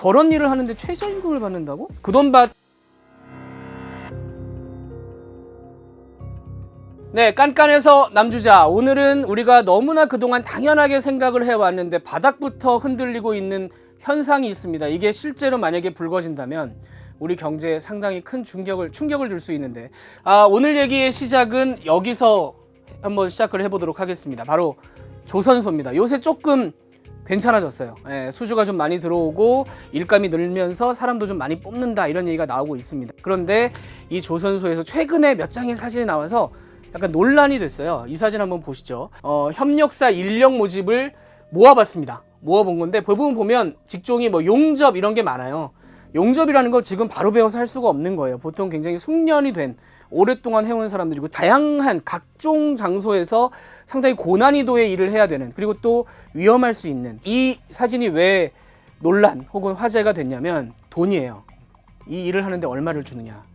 저런 일을 하는데 최저임금을 받는다고? 그 돈 받... 네, 깐깐해서 남주자. 오늘은 우리가 너무나 그동안 당연하게 생각을 해왔는데 바닥부터 흔들리고 있는 현상이 있습니다. 이게 실제로 만약에 불거진다면 우리 경제에 상당히 큰 충격을 줄 수 있는데, 오늘 얘기의 시작은 여기서 한번 시작을 해보도록 하겠습니다. 바로 조선소입니다. 요새 조금 괜찮아졌어요. 수주가 좀 많이 들어오고 일감이 늘면서 사람도 좀 많이 뽑는다, 이런 얘기가 나오고 있습니다. 그런데 이 조선소에서 최근에 몇 장의 사진이 나와서 약간 논란이 됐어요. 이 사진 한번 보시죠. 협력사 인력 모집을 모아봤습니다. 모아본 건데 부분 보면 직종이 뭐 용접 이런 게 많아요. 용접이라는 거 지금 바로 배워서 할 수가 없는 거예요. 보통 굉장히 숙련이 된, 오랫동안 해온 사람들이고 다양한 각종 장소에서 상당히 고난이도의 일을 해야 되는, 그리고 또 위험할 수 있는. 이 사진이 왜 논란 혹은 화제가 됐냐면 돈이에요. 이 일을 하는데 얼마를 주느냐.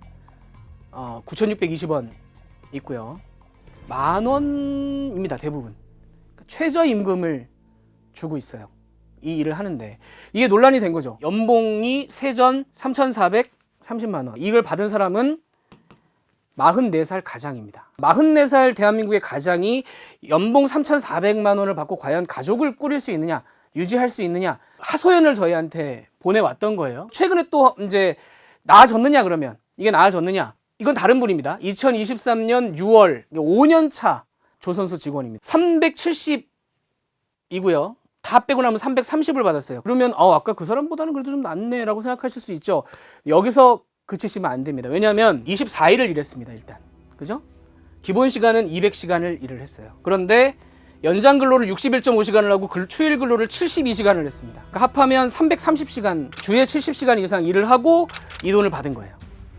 9,620원 있고요. 10,000원입니다. 대부분. 최저임금을 주고 있어요. 이 일을 하는데 이게 논란이 된 거죠. 연봉이 세전 3,430만 원. 이걸 받은 사람은 44살 가장입니다. 44살 대한민국의 가장이 연봉 3,400만 원을 받고 과연 가족을 꾸릴 수 있느냐, 유지할 수 있느냐, 하소연을 저희한테 보내왔던 거예요. 최근에 또 이제 나아졌느냐, 그러면 이게 나아졌느냐, 이건 다른 분입니다. 2023년 6월 5년 차 조선소 직원입니다. 370이고요. 다 빼고 나면 330을 받았어요. 그러면 아까 그 사람보다는 그래도 좀 낫네 라고 생각하실 수 있죠. 여기서 그치시면 안 됩니다. 왜냐하면 24일을 일했습니다. 일단, 그죠? 기본 시간은 200시간을 일을 했어요. 그런데 연장 근로를 61.5시간을 하고 추일 근로를 72시간을 했습니다. 그러니까 합하면 330시간, 주에 70시간 이상 일을 하고 이 돈을 받은 거예요.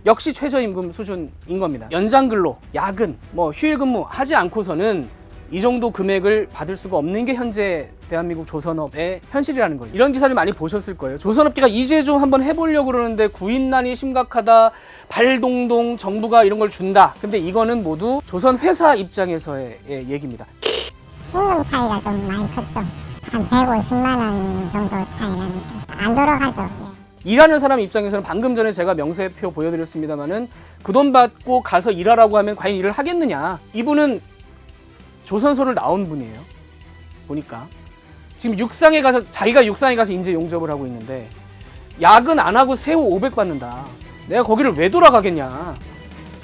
역시 최저임금 수준인 겁니다. 연장 근로, 야근, 휴일 근무 하지 않고서는 이 정도 금액을 받을 수가 없는 게 현재 대한민국 조선업의 현실이라는 거죠. 이런 기사를 많이 보셨을 거예요. 조선업계가 이제 좀 한번 해보려고 그러는데 구인난이 심각하다, 발동동, 정부가 이런 걸 준다. 근데 이거는 모두 조선 회사 입장에서의 얘기입니다. 임금 차이가 좀 많이 컸죠. 한 150만 원 정도 차이 나니까 안 돌아가죠. 일하는 사람 입장에서는 방금 전에 제가 명세표 보여드렸습니다만은 그 돈 받고 가서 일하라고 하면 과연 일을 하겠느냐. 이분은 조선소를 나온 분이에요. 보니까 지금 육상에 가서, 자기가 육상에 가서 인재 용접을 하고 있는데 야근 안 하고 세후 500 받는다. 내가 거기를 왜 돌아가겠냐.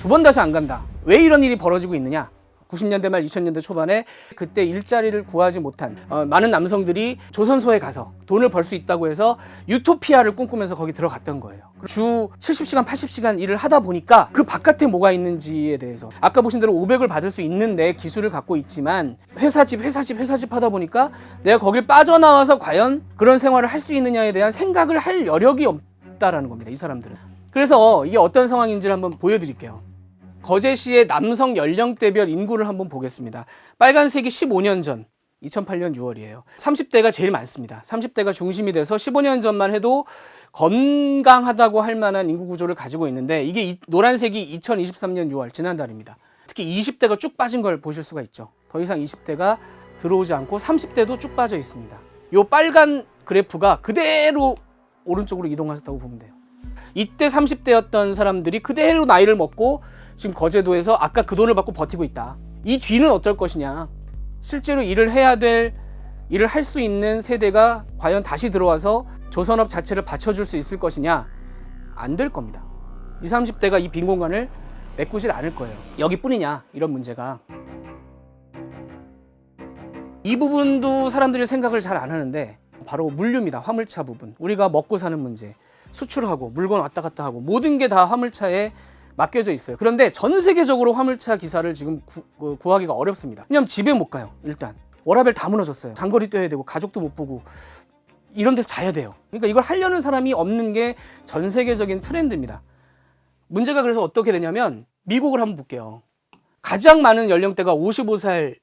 2번 다시 안 간다. 왜 이런 일이 벌어지고 있느냐. 90년대 말 2000년대 초반에 그때 일자리를 구하지 못한 많은 남성들이 조선소에 가서 돈을 벌 수 있다고 해서 유토피아를 꿈꾸면서 거기 들어갔던 거예요. 주 70시간 80시간 일을 하다 보니까 그 바깥에 뭐가 있는지에 대해서, 아까 보신 대로 500을 받을 수 있는 내 기술을 갖고 있지만 회사집 하다 보니까 내가 거길 빠져나와서 과연 그런 생활을 할 수 있느냐에 대한 생각을 할 여력이 없다라는 겁니다. 이 사람들은. 그래서 이게 어떤 상황인지를 한번 보여드릴게요. 거제시의 남성 연령대별 인구를 한번 보겠습니다. 빨간색이 15년 전, 2008년 6월이에요. 30대가 제일 많습니다. 30대가 중심이 돼서 15년 전만 해도 건강하다고 할 만한 인구 구조를 가지고 있는데, 이게 노란색이 2023년 6월, 지난달입니다. 특히 20대가 쭉 빠진 걸 보실 수가 있죠. 더 이상 20대가 들어오지 않고 30대도 쭉 빠져 있습니다. 이 빨간 그래프가 그대로 오른쪽으로 이동하셨다고 보면 돼요. 이때 30대였던 사람들이 그대로 나이를 먹고 지금 거제도에서 아까 그 돈을 받고 버티고 있다. 이 뒤는 어쩔 것이냐. 실제로 일을 해야 될, 일을 할 수 있는 세대가 과연 다시 들어와서 조선업 자체를 받쳐줄 수 있을 것이냐. 안 될 겁니다. 20, 30대가 이 빈 공간을 메꾸질 않을 거예요. 여기뿐이냐, 이런 문제가. 이 부분도 사람들이 생각을 잘 안 하는데 바로 물류입니다. 화물차 부분. 우리가 먹고 사는 문제, 수출하고 물건 왔다 갔다 하고 모든 게 다 화물차에 맡겨져 있어요. 그런데 전 세계적으로 화물차 기사를 지금 구하기가 어렵습니다. 왜냐면 집에 못 가요. 일단 워라밸 다 무너졌어요. 장거리 뛰어야 되고 가족도 못 보고 이런 데서 자야 돼요. 그러니까 이걸 하려는 사람이 없는 게 전 세계적인 트렌드입니다. 문제가 그래서 어떻게 되냐면 미국을 한번 볼게요. 가장 많은 연령대가 55살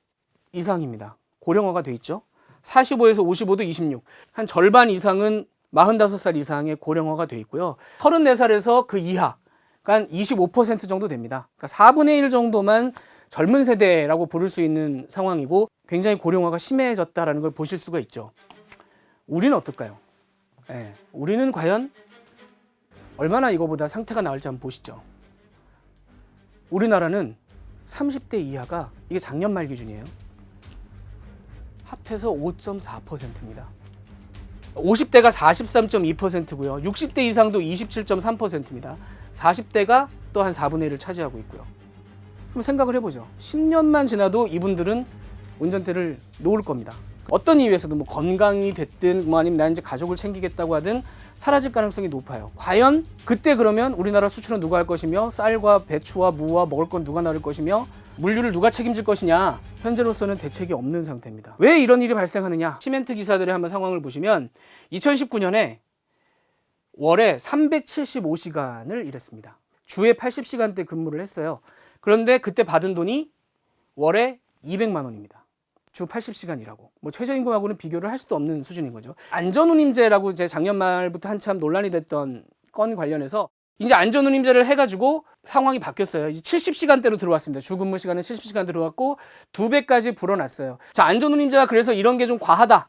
이상입니다. 고령화가 돼 있죠. 45에서 55도 26. 한 절반 이상은 45살 이상의 고령화가 돼 있고요. 34살에서 그 이하, 그러니까 25% 정도 됩니다. 그러니까 4분의 1 정도만 젊은 세대라고 부를 수 있는 상황이고 굉장히 고령화가 심해졌다는 걸 보실 수가 있죠. 우리는 어떨까요? 예, 우리는 과연 얼마나 이거보다 상태가 나을지 한번 보시죠. 우리나라는 30대 이하가 이게 작년 말 기준이에요. 합해서 5.4%입니다. 50대가 43.2%고요. 60대 이상도 27.3%입니다. 40대가 또 한 4분의 1을 차지하고 있고요. 그럼 생각을 해보죠. 10년만 지나도 이분들은 운전대를 놓을 겁니다. 어떤 이유에서든 뭐 건강이 됐든 뭐 아니면 나 이제 가족을 챙기겠다고 하든 사라질 가능성이 높아요. 과연 그때 그러면 우리나라 수출은 누가 할 것이며 쌀과 배추와 무와 먹을 건 누가 나를 것이며 물류를 누가 책임질 것이냐, 현재로서는 대책이 없는 상태입니다. 왜 이런 일이 발생하느냐, 시멘트 기사들의 한번 상황을 보시면 2019년에 월에 375시간을 일했습니다. 주에 80시간대 근무를 했어요. 그런데 그때 받은 돈이 월에 200만 원입니다. 주 80시간 일하고 뭐 최저임금하고는 비교를 할 수도 없는 수준인 거죠. 안전운임제라고 제 작년 말부터 한참 논란이 됐던 건 관련해서 이제 안전운임제를 해가지고 상황이 바뀌었어요. 이제 70시간대로 들어왔습니다. 주 근무 시간은 70시간 들어왔고 2배까지 불어났어요. 자, 안전운임제가 그래서 이런 게 좀 과하다,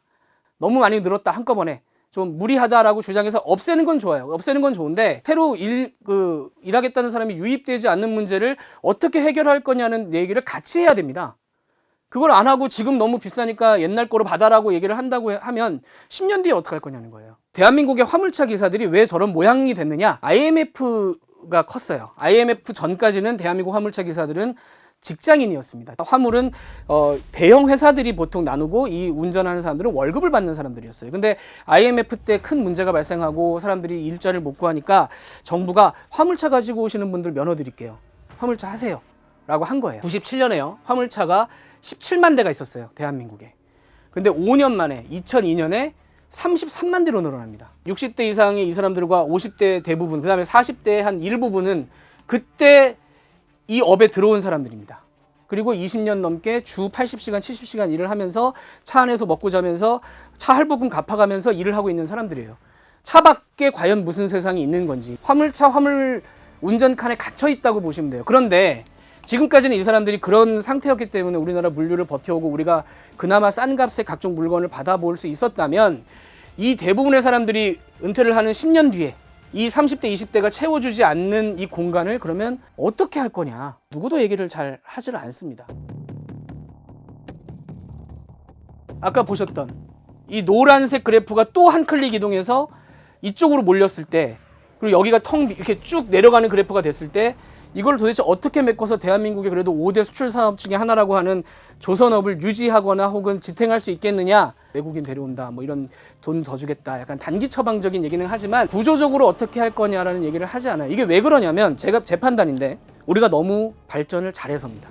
너무 많이 늘었다, 한꺼번에 좀 무리하다라고 주장해서 없애는 건 좋아요. 없애는 건 좋은데 새로 일하겠다는 사람이 유입되지 않는 문제를 어떻게 해결할 거냐는 얘기를 같이 해야 됩니다. 그걸 안 하고 지금 너무 비싸니까 옛날 거로 받아라고 얘기를 한다고 하면 10년 뒤에 어떻게 할 거냐는 거예요. 대한민국의 화물차 기사들이 왜 저런 모양이 됐느냐? IMF가 컸어요. IMF 전까지는 대한민국 화물차 기사들은 직장인이었습니다. 화물은 대형 회사들이 보통 나누고 이 운전하는 사람들은 월급을 받는 사람들이었어요. 근데 IMF 때 큰 문제가 발생하고 사람들이 일자리를 못 구하니까 정부가 화물차 가지고 오시는 분들 면허 드릴게요. 화물차 하세요. 라고 한 거예요. 97년에요. 화물차가 17만 대가 있었어요. 대한민국에. 근데 5년 만에 2002년에 33만 대로 늘어납니다. 60대 이상의 이 사람들과 50대 대부분, 그 다음에 40대 한 일부분은 그때 이 업에 들어온 사람들입니다. 그리고 20년 넘게 주 80시간, 70시간 일을 하면서 차 안에서 먹고 자면서 차 할부금 갚아가면서 일을 하고 있는 사람들이에요. 차 밖에 과연 무슨 세상이 있는 건지, 화물 운전칸에 갇혀 있다고 보시면 돼요. 그런데 지금까지는 이 사람들이 그런 상태였기 때문에 우리나라 물류를 버텨오고 우리가 그나마 싼 값에 각종 물건을 받아볼 수 있었다면 이 대부분의 사람들이 은퇴를 하는 10년 뒤에 이 30대, 20대가 채워주지 않는 이 공간을 그러면 어떻게 할 거냐? 누구도 얘기를 잘 하지를 않습니다. 아까 보셨던 이 노란색 그래프가 또 한 클릭 이동해서 이쪽으로 몰렸을 때, 그리고 여기가 이렇게 쭉 내려가는 그래프가 됐을 때 이걸 도대체 어떻게 메꿔서 대한민국의 그래도 5대 수출 산업 중에 하나라고 하는 조선업을 유지하거나 혹은 지탱할 수 있겠느냐? 외국인 데려온다, 뭐 이런 돈 더 주겠다, 약간 단기 처방적인 얘기는 하지만 구조적으로 어떻게 할 거냐라는 얘기를 하지 않아요. 이게 왜 그러냐면 제 판단인데 우리가 너무 발전을 잘해서입니다.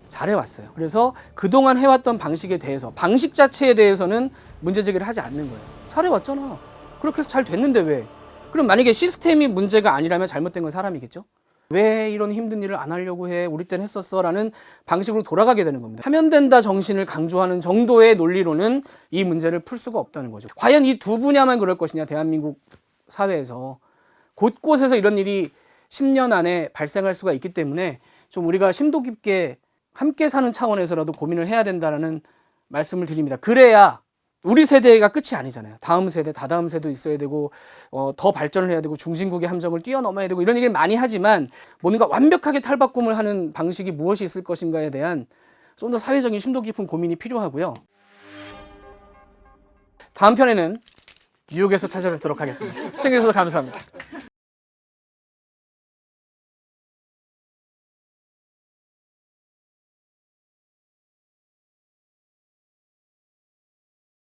잘해왔어요. 그래서 그동안 해왔던 방식에 대해서, 방식 자체에 대해서는 문제 제기를 하지 않는 거예요. 잘해왔잖아. 그렇게 해서 잘 됐는데 왜? 그럼 만약에 시스템이 문제가 아니라면 잘못된 건 사람이겠죠? 왜 이런 힘든 일을 안 하려고 해? 우리 때는 했었어 라는 방식으로 돌아가게 되는 겁니다. 하면 된다 정신을 강조하는 정도의 논리로는 이 문제를 풀 수가 없다는 거죠. 과연 이 두 분야만 그럴 것이냐, 대한민국 사회에서. 곳곳에서 이런 일이 10년 안에 발생할 수가 있기 때문에 좀 우리가 심도 깊게 함께 사는 차원에서라도 고민을 해야 된다는 말씀을 드립니다. 그래야 우리 세대가 끝이 아니잖아요. 다음 세대, 다다음 세대도 있어야 되고 더 발전을 해야 되고 중진국의 함정을 뛰어넘어야 되고 이런 얘기를 많이 하지만 뭔가 완벽하게 탈바꿈을 하는 방식이 무엇이 있을 것인가에 대한 좀 더 사회적인 심도 깊은 고민이 필요하고요. 다음 편에는 뉴욕에서 찾아뵙도록 하겠습니다. 시청해주셔서 감사합니다.